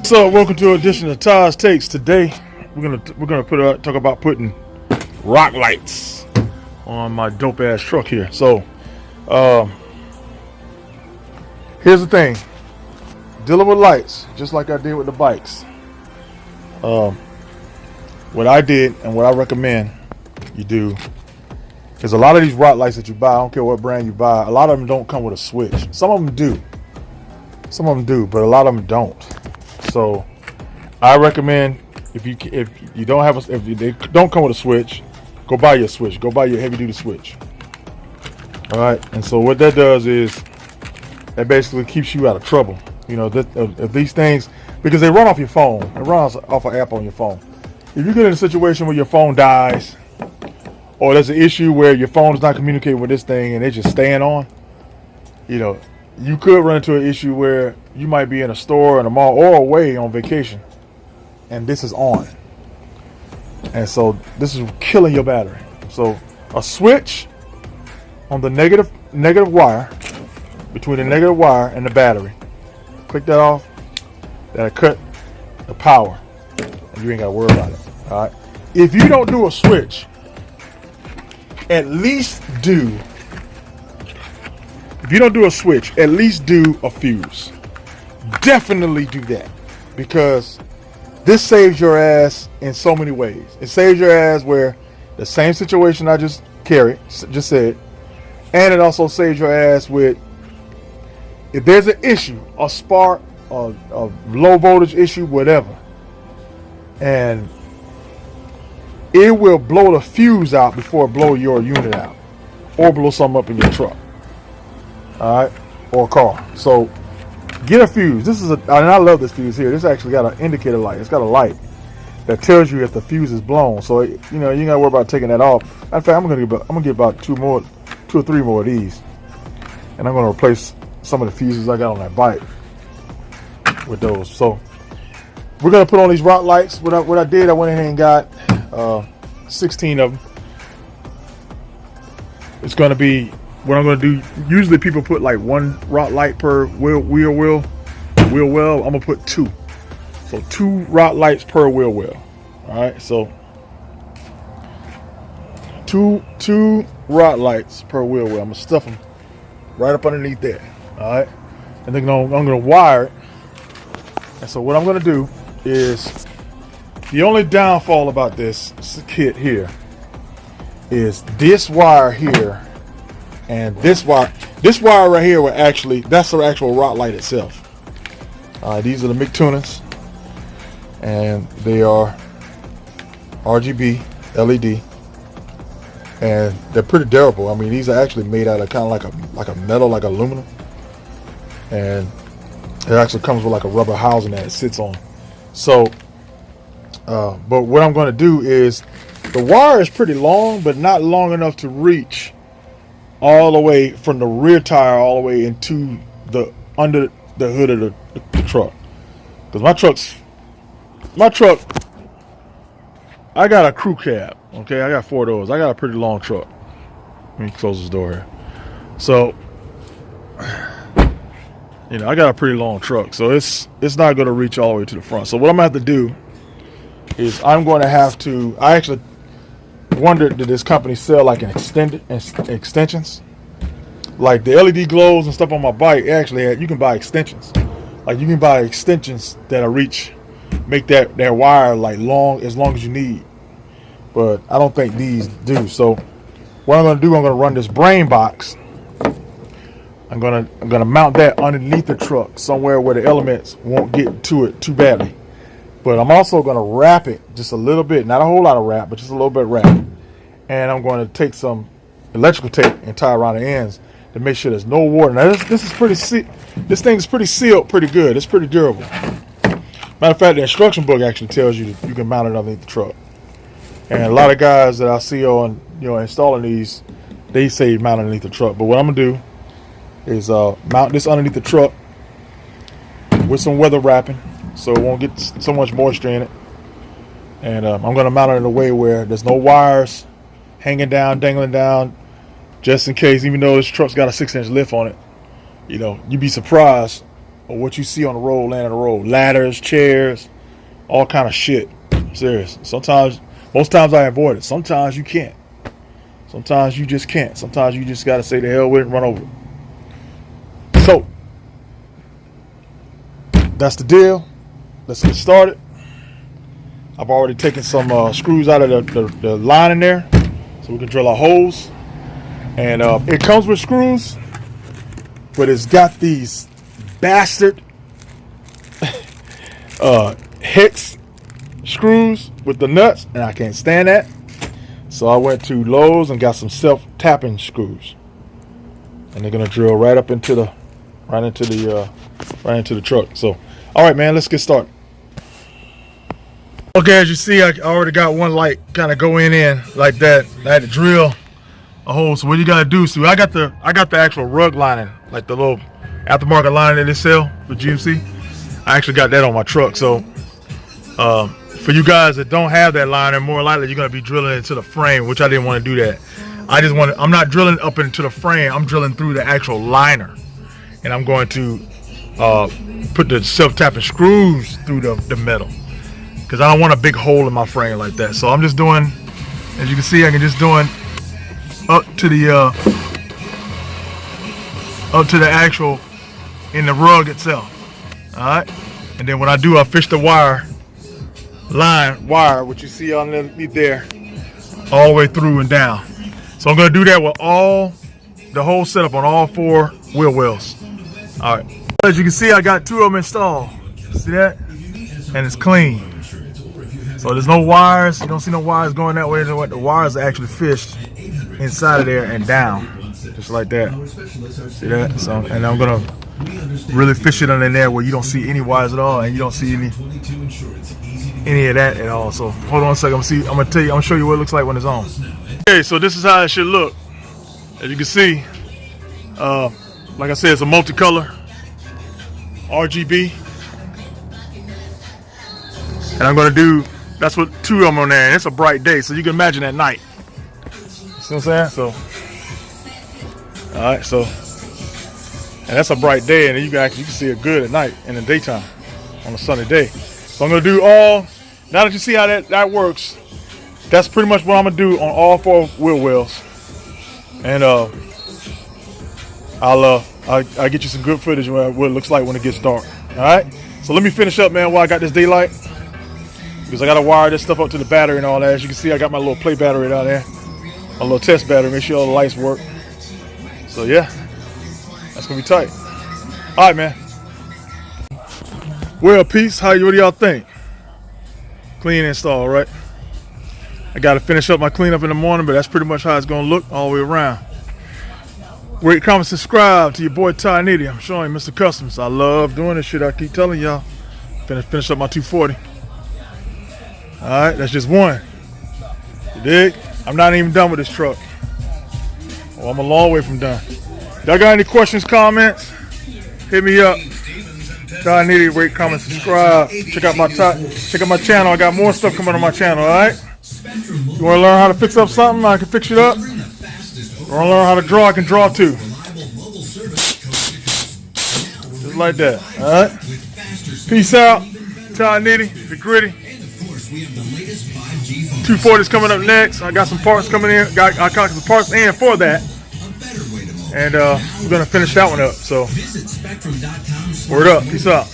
So welcome to an edition of Todd's Takes. Today we're gonna talk about putting rock lights on my dope ass truck here. So here's the thing, dealing with lights just like I did with the bikes. What I did and what I recommend you do is a lot of these rock lights that you buy, I don't care what brand you buy, a lot of them don't come with a switch. Some of them do, but a lot of them don't. So I recommend if they don't come with a switch, go buy your switch. Go buy your heavy duty switch. All right. And so what that does is that basically keeps you out of trouble. You know, these things, because they run off your phone. It runs off an app on your phone. If you get in a situation where your phone dies, or there's an issue where your phone is not communicating with this thing and it's just staying on, you know, you could run into an issue where you might be in a store, in a mall, or away on vacation, and this is on. And so this is killing your battery. So a switch on the negative wire, between the negative wire and the battery. Click that off. That'll cut the power, and you ain't gotta worry about it. All right. If you don't do a switch, at least do a fuse. Definitely do that, because this saves your ass in so many ways. It saves your ass where the same situation I just said, and it also saves your ass with, if there's an issue, a spark, a low voltage issue, whatever, and it will blow the fuse out before it blow your unit out, or blow something up in your truck. All right, or car. So get a fuse. And I love this fuse here. This actually got an indicator light. It's got a light that tells you if the fuse is blown. So you ain't gotta worry about taking that off. In fact, I'm gonna get about two or three more of these, and I'm gonna replace some of the fuses I got on that bike with those. So we're gonna put on these rock lights. What I did, I went ahead and got 16 of them. It's gonna be, what I'm going to do, usually people put like one rock light per wheel well. I'm going to put two. So 2 rock lights per wheel well. All right. So two rock lights per wheel well. I'm going to stuff them right up underneath there. All right. And then I'm going to wire it. And so what I'm going to do is, the only downfall about this kit here is this wire here. And this wire right here that's the actual rock light itself. These are the Mictunings, and they are RGB LED, and they're pretty durable. I mean, these are actually made out of kind of like a metal, like aluminum, and it actually comes with like a rubber housing that it sits on. So, but what I'm going to do is, the wire is pretty long, but not long enough to reach all the way from the rear tire all the way into the under the hood of the truck. Because my truck, I got a crew cab. Okay, I got 4 doors. I got a pretty long truck. Let me close this door here. So, I got a pretty long truck, so it's not going to reach all the way to the front. So what I'm going to have to do is I'm going to have to. I actually wondered, did this company sell like extensions, like the LED glows and stuff on my bike? Actually, you can buy extensions. Like, you can buy extensions that'll make that wire like as long as you need. But I don't think these do. So what I'm going to do, I'm going to run this brain box. I'm gonna mount that underneath the truck somewhere where the elements won't get to it too badly. But I'm also going to wrap it just a little bit, not a whole lot of wrap, but just a little bit wrap. And I'm going to take some electrical tape and tie around the ends to make sure there's no water. Now this thing is pretty sealed, pretty good. It's pretty durable. Matter of fact, the instruction book actually tells you that you can mount it underneath the truck. And a lot of guys that I see on installing these, they say mount underneath the truck. But what I'm gonna do is mount this underneath the truck with some weather wrapping, so it won't get so much moisture in it. And I'm going to mount it in a way where there's no wires hanging down, dangling down, just in case, even though this truck's got a 6-inch lift on it. You'd be surprised or what you see on the road, laying on the road. Ladders, chairs, all kind of shit. Serious. Sometimes, most times I avoid it. Sometimes you can't. Sometimes you just can't. Sometimes you just got to say the hell with it and run over it. So, that's the deal. Let's get started. I've already taken some screws out of the line in there so we can drill our holes. And it comes with screws, but it's got these bastard hex screws with the nuts, and I can't stand that. So I went to Lowe's and got some self-tapping screws, and they're gonna drill right into the truck. So, all right, man, let's get started. Okay, as you see, I already got one light kind of going in like that. I had to drill a hole. So what you gotta do? So I got the actual rug lining, like the little aftermarket lining that they sell for GMC. I actually got that on my truck. So for you guys that don't have that liner, more likely you're gonna be drilling into the frame, which I didn't want to do that. I'm not drilling up into the frame. I'm drilling through the actual liner, and I'm going to put the self-tapping screws through the metal, because I don't want a big hole in my frame like that. So I'm just doing, as you can see, I can just doing up to the actual in the rug itself. All right, and then when I do, I fish the wire, what you see underneath there, all the way through and down. So I'm gonna do that with the whole setup on all 4 wheel wells. All right, as you can see, I got 2 of them installed. See that? And it's clean. So there's no wires. You don't see no wires going that way. The wires are actually fished inside of there and down, just like that. See that? So, and I'm gonna really fish it under there where you don't see any wires at all, and you don't see any of that at all. So hold on a second. I'm gonna show you what it looks like when it's on. Okay, so this is how it should look. As you can see, like I said, it's a multicolor RGB, and I'm gonna do. That's what 2 of them on there, and it's a bright day, so you can imagine at night. See what I'm saying? So, all right, so, and that's a bright day, and you can see it good at night in the daytime on a sunny day. So I'm gonna do now that you see how that works, that's pretty much what I'm gonna do on all 4 wheel wells, and I'll get you some good footage of what it looks like when it gets dark. All right, so let me finish up, man, while I got this daylight, because I gotta wire this stuff up to the battery and all that. As you can see, I got my little play battery down there, my little test battery, make sure all the lights work. So yeah, that's gonna be tight. All right, man. Well, peace. What do y'all think? Clean install, right? I gotta finish up my cleanup in the morning, but that's pretty much how it's gonna look all the way around. Rate, comment, subscribe to your boy Ty Nitty. I'm showing Mr. Customs. I love doing this shit. I keep telling y'all. Finish up my 240. All right, that's just one. You dig? I'm not even done with this truck. Well, I'm a long way from done. Y'all got any questions, comments? Hit me up. Ty Nitty, rate, comment, subscribe. Check out my channel. I got more stuff coming on my channel. All right. You want to learn how to fix up something? I can fix it up. You want to learn how to draw? I can draw too. Just like that. All right. Peace out. Ty Nitty, the gritty. 240 is coming up next. I got some parts coming in. I got some parts in for that, and we're gonna finish that one up. So, word up. Peace out.